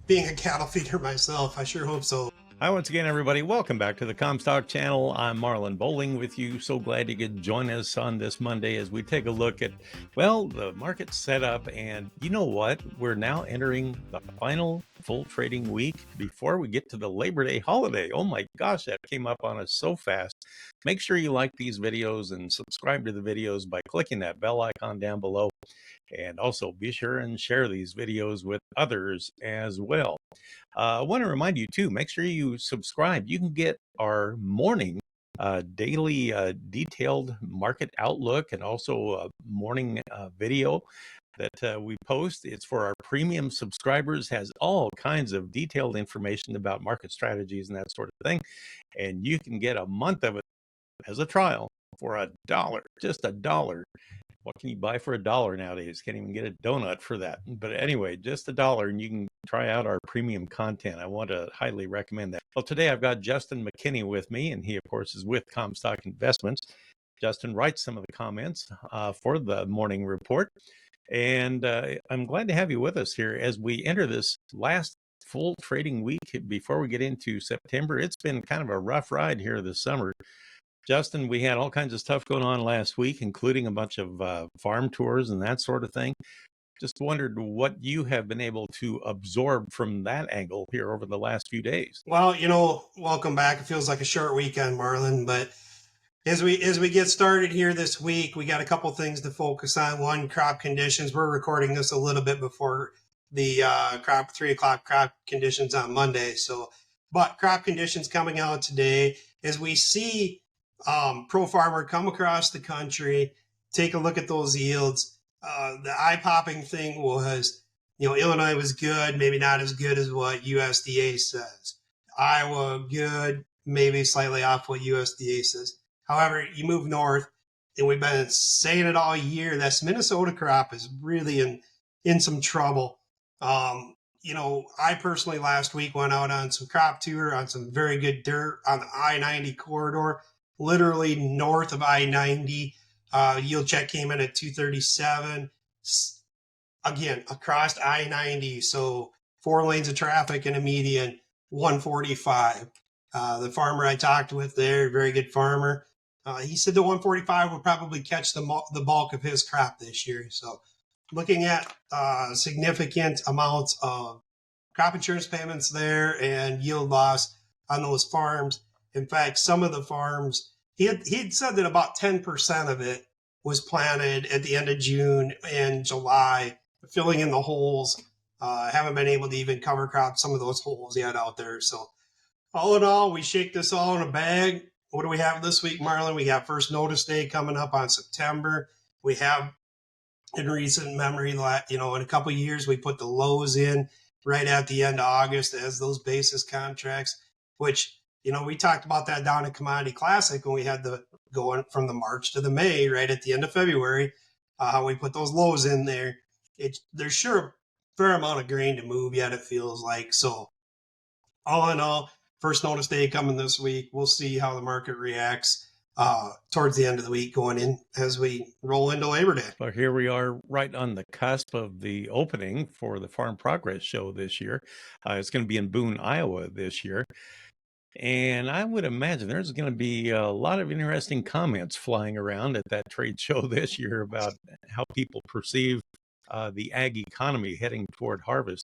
being a cattle feeder myself. I sure hope so. Hi, once again, everybody. Welcome back to the Comstock channel. I'm Marlin Bohling with you. So glad you could join us on this Monday as we take a look at, well, the market setup. And you know what? We're now entering the final full trading week before we get to the Labor Day holiday. Oh my gosh, that came up on us so fast. Make sure you like these videos and subscribe to the videos by clicking that bell icon down below. And also be sure and share these videos with others as well. I want to remind you too, make sure you subscribe. You can get our morning daily detailed market outlook and also a morning video that we post. It's for our premium subscribers, has all kinds of detailed information about market strategies and that sort of thing. And you can get a month of it as a trial for $1, just $1. What can you buy for $1 nowadays? Can't even get a donut for that. But anyway, just $1 and you can try out our premium content. I want to highly recommend that. Well, today I've got Justin McKinney with me, and he, of course, is with Comstock Investments. Justin writes some of the comments for the morning report. And I'm glad to have you with us here as we enter this last full trading week before we get into September. It's been kind of a rough ride here this summer. Justin, we had all kinds of stuff going on last week, including a bunch of farm tours and that sort of thing. Just wondered what you have been able to absorb from that angle here over the last few days. Well, welcome back. It feels like a short weekend, Marlin, but as we get started here this week, we got a couple things to focus on. One, crop conditions. We're recording this a little bit before the 3 o'clock crop conditions on Monday. But crop conditions coming out today as we see Pro Farmer come across the country, take a look at those yields. The eye-popping thing was, Illinois was good, maybe not as good as what USDA says. Iowa, good, maybe slightly off what USDA says. However, you move north, and we've been saying it all year, this Minnesota crop is really in some trouble. I personally last week went out on some crop tour on some very good dirt on the I-90 corridor, literally north of I-90. Yield check came in at 237. Again, across I-90, so 4 lanes of traffic and a median, 145. The farmer I talked with there, very good farmer, he said the 145 will probably catch the bulk of his crop this year. So looking at significant amounts of crop insurance payments there and yield loss on those farms. In fact, some of the farms, he'd said that about 10% of it was planted at the end of June and July, filling in the holes. Haven't been able to even cover crop some of those holes yet out there. So all in all, we shake this all in a bag. What do we have this week, Marlin? We have first notice day coming up on September. We have, in recent memory, in a couple of years, we put the lows in right at the end of August as those basis contracts, which, we talked about that down at Commodity Classic when we had the going from the March to the May, right at the end of February, how we put those lows in there. There's sure a fair amount of grain to move yet, it feels like. So all in all, first notice day coming this week. We'll see how the market reacts towards the end of the week going in as we roll into Labor Day. Well, here we are right on the cusp of the opening for the Farm Progress Show this year. It's going to be in Boone, Iowa this year. And I would imagine there's going to be a lot of interesting comments flying around at that trade show this year about how people perceive the ag economy heading toward harvest.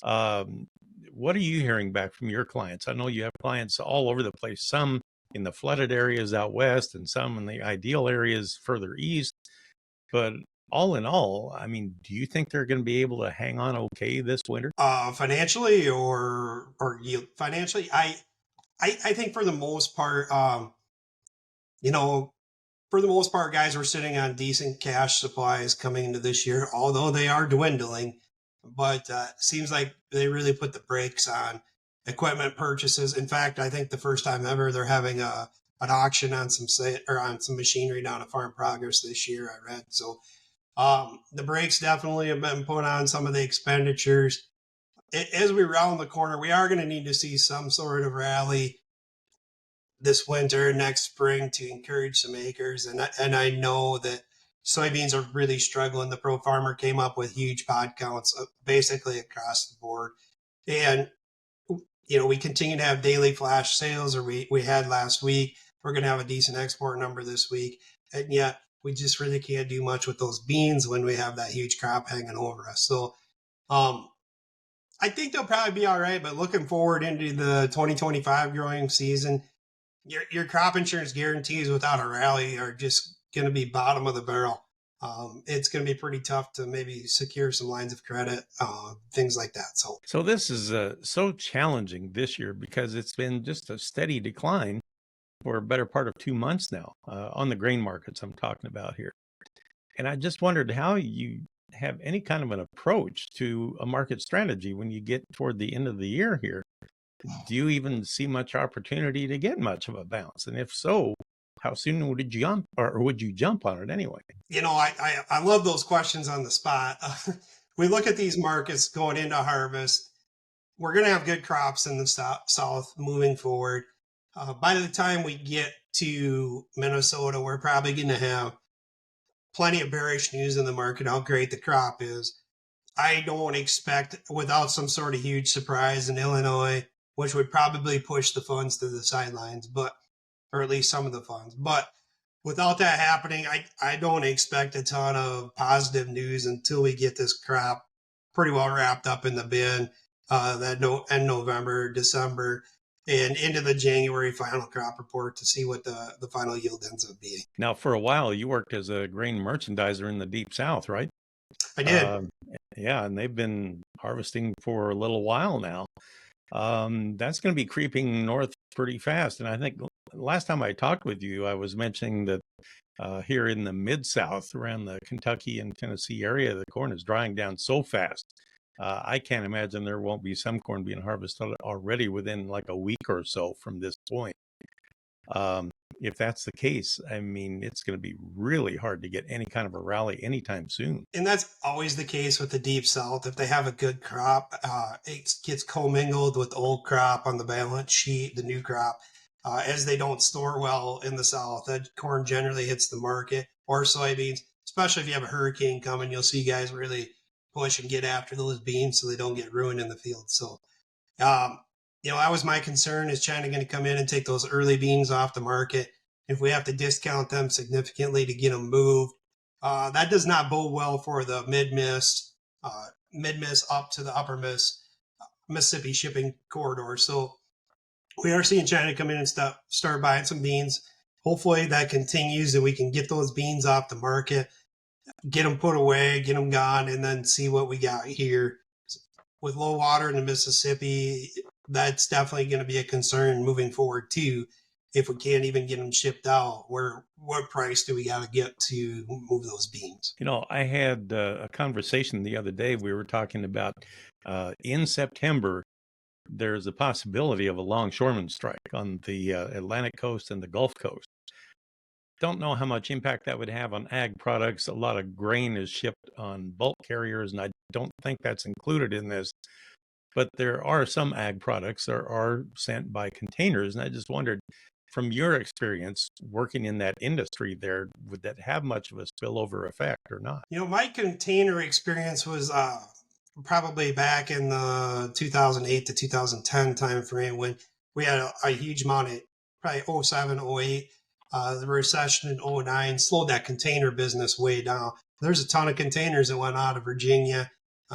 What are you hearing back from your clients? I know you have clients all over the place, some in the flooded areas out west and some in the ideal areas further east. But all in all, I mean, do you think they're going to be able to hang on okay this winter? Financially or yield? Financially, I think for the most part, guys are sitting on decent cash supplies coming into this year, although they are dwindling. But seems like they really put the brakes on equipment purchases. In fact, I think the first time ever they're having an auction on some machinery down at Farm Progress this year, I read. So the brakes definitely have been put on some of the expenditures. As we round the corner, we are going to need to see some sort of rally this winter, next spring, to encourage some acres. And I know that soybeans are really struggling. The Pro Farmer came up with huge pod counts basically across the board. And, we continue to have daily flash sales, or we had last week. We're going to have a decent export number this week. And yet we just really can't do much with those beans when we have that huge crop hanging over us. So, um, I think they'll probably be all right, but looking forward into the 2025 growing season, your crop insurance guarantees without a rally are just going to be bottom of the barrel. It's going to be pretty tough to maybe secure some lines of credit, things like that. So this is so challenging this year because it's been just a steady decline for a better part of 2 months now on the grain markets I'm talking about here. And I just wondered how you have any kind of an approach to a market strategy when you get toward the end of the year here. Do you even see much opportunity to get much of a bounce? And if so, how soon would you jump, or would you jump on it anyway? I love those questions on the spot. We look at these markets going into harvest. We're going to have good crops in the south moving forward. By the time we get to Minnesota, we're probably going to have plenty of bearish news in the market, how great the crop is. I don't expect, without some sort of huge surprise in Illinois, which would probably push the funds to the sidelines, or at least some of the funds. But without that happening, I don't expect a ton of positive news until we get this crop pretty well wrapped up in the bin, end November, December, and into the January final crop report to see what the final yield ends up being. Now, for a while, you worked as a grain merchandiser in the Deep South, right? I did. Yeah, and they've been harvesting for a little while now. That's going to be creeping north pretty fast. And I think last time I talked with you, I was mentioning that here in the Mid-South, around the Kentucky and Tennessee area, the corn is drying down so fast. I can't imagine there won't be some corn being harvested already within like a week or so from this point. If that's the case, I mean, it's going to be really hard to get any kind of a rally anytime soon. And that's always the case with the Deep South. If they have a good crop, it gets commingled with the old crop on the balance sheet, the new crop. As they don't store well in the South, that corn generally hits the market, or soybeans, especially if you have a hurricane coming. You'll see guys really push and get after those beans so they don't get ruined in the field. So, that was my concern. Is China going to come in and take those early beans off the market? If we have to discount them significantly to get them moved, that does not bode well for the mid-miss up to the upper miss Mississippi shipping corridor. So we are seeing China come in and start buying some beans. Hopefully that continues and we can get those beans off the market, get them put away, get them gone, and then see what we got here. With low water in the Mississippi, that's definitely going to be a concern moving forward too. If we can't even get them shipped out, what price do we got to get to move those beans? I had a conversation the other day. We were talking about in September, there's a possibility of a longshoreman strike on the Atlantic coast and the Gulf Coast. Don't know how much impact that would have on ag products. A lot of grain is shipped on bulk carriers, and I don't think that's included in this. But there are some ag products that are sent by containers, and I just wondered, from your experience working in that industry there, would that have much of a spillover effect or not? My container experience was probably back in the 2008 to 2010 timeframe when we had a huge amount of probably 07, 08. The recession in 09 slowed that container business way down. There's a ton of containers that went out of Virginia,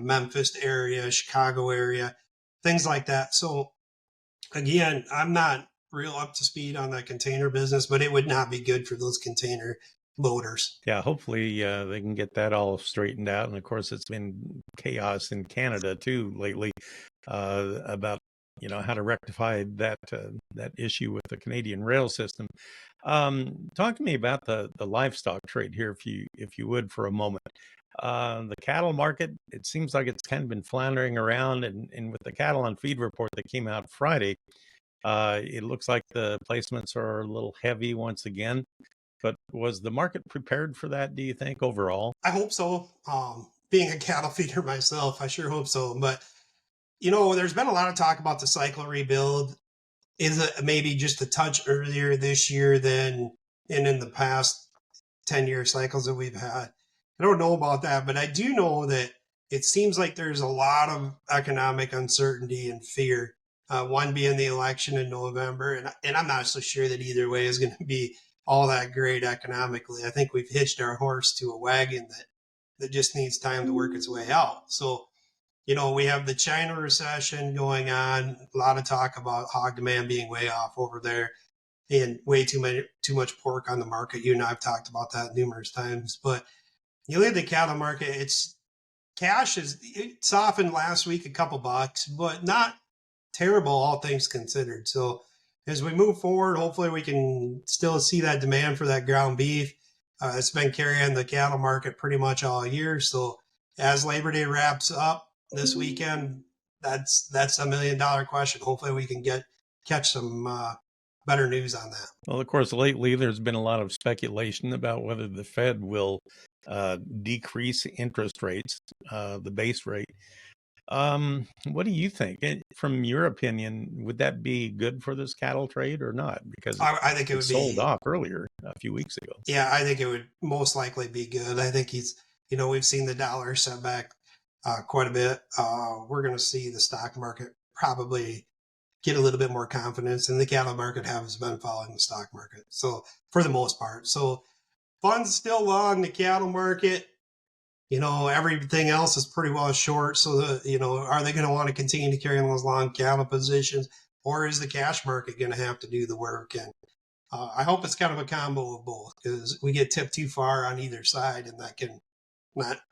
Memphis area, Chicago area, things like that. So again, I'm not real up to speed on that container business, but it would not be good for those container loaders. Yeah, hopefully they can get that all straightened out. And of course, it's been chaos in Canada too lately about how to rectify that issue with the Canadian rail system. Talk to me about the livestock trade here, if you would, for a moment. The cattle market, it seems like it's kind of been floundering around, and with the cattle on feed report that came out Friday, it looks like the placements are a little heavy once again. But was the market prepared for that, do you think, overall? I hope so. Being a cattle feeder myself, I sure hope so. But, there's been a lot of talk about the cycle rebuild. Is it maybe just a touch earlier this year than in the past 10-year cycles that we've had? I don't know about that, but I do know that it seems like there's a lot of economic uncertainty and fear. One being the election in November, and I'm not so sure that either way is going to be all that great economically. I think we've hitched our horse to a wagon that just needs time to work its way out. So, we have the China recession going on. A lot of talk about hog demand being way off over there, and way too much pork on the market. You and I have talked about that numerous times. But you look at the cattle market; it softened last week a couple bucks, but not terrible, all things considered. So as we move forward, hopefully we can still see that demand for that ground beef. It's been carrying the cattle market pretty much all year. So as Labor Day wraps up this weekend, that's $1 million question. Hopefully we can catch some better news on that. Well, of course, lately there's been a lot of speculation about whether the Fed will decrease interest rates, the base rate. What do you think? From your opinion, would that be good for this cattle trade or not? Because I think it would sold be off earlier a few weeks ago. Yeah, I think it would most likely be good. I think we've seen the dollar set back quite a bit. We're going to see the stock market probably get a little bit more confidence, and the cattle market has been following the stock market. So for the most part, so funds still long the cattle market. Everything else is pretty well short. So are they going to want to continue to carry on those long cattle positions, or is the cash market going to have to do the work? And I hope it's kind of a combo of both, because we get tipped too far on either side, and that can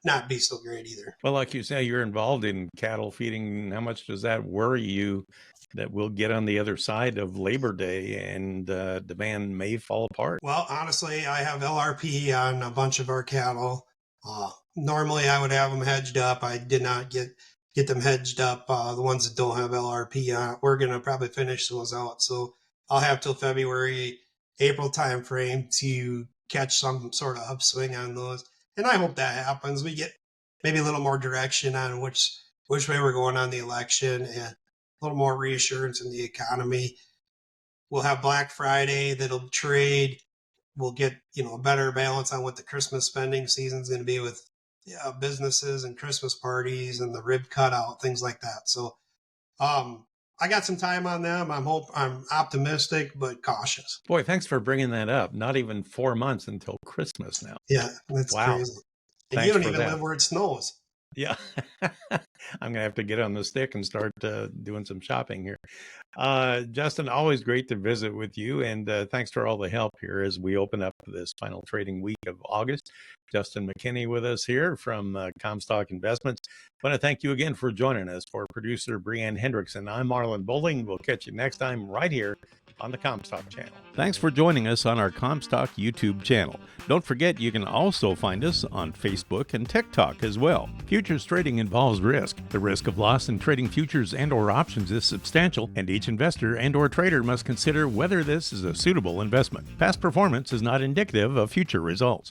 not be so great either. Well, like you say, you're involved in cattle feeding. How much does that worry you that we'll get on the other side of Labor Day and demand may fall apart? Well, honestly, I have LRP on a bunch of our cattle. Normally, I would have them hedged up. I did not get them hedged up. The ones that don't have LRP on it, we're going to probably finish those out. So I'll have till February, April timeframe to catch some sort of upswing on those. And I hope that happens. We get maybe a little more direction on which way we're going on the election, and a little more reassurance in the economy. We'll have Black Friday that'll trade. We'll get a better balance on what the Christmas spending season is going to be with businesses and Christmas parties and the rib cutout, things like that. So I got some time on them. I'm optimistic but cautious. Boy, thanks for bringing that up. Not even 4 months until Christmas now. Yeah, that's Wow. crazy. And Thanks you don't for even that. live where it snows. Yeah. I'm going to have to get on the stick and start doing some shopping here. Justin, always great to visit with you. And thanks for all the help here as we open up this final trading week of August. Justin McKinney with us here from Comstock Investments. I want to thank you again for joining us. For producer Brianne Hendrickson, I'm Marlin Bohling. We'll catch you next time right here on the Comstock channel. Thanks for joining us on our Comstock YouTube channel. Don't forget you can also find us on Facebook and TikTok as well. Futures trading involves risk. The risk of loss in trading futures and or options is substantial, and each investor and or trader must consider whether this is a suitable investment. Past performance is not indicative of future results.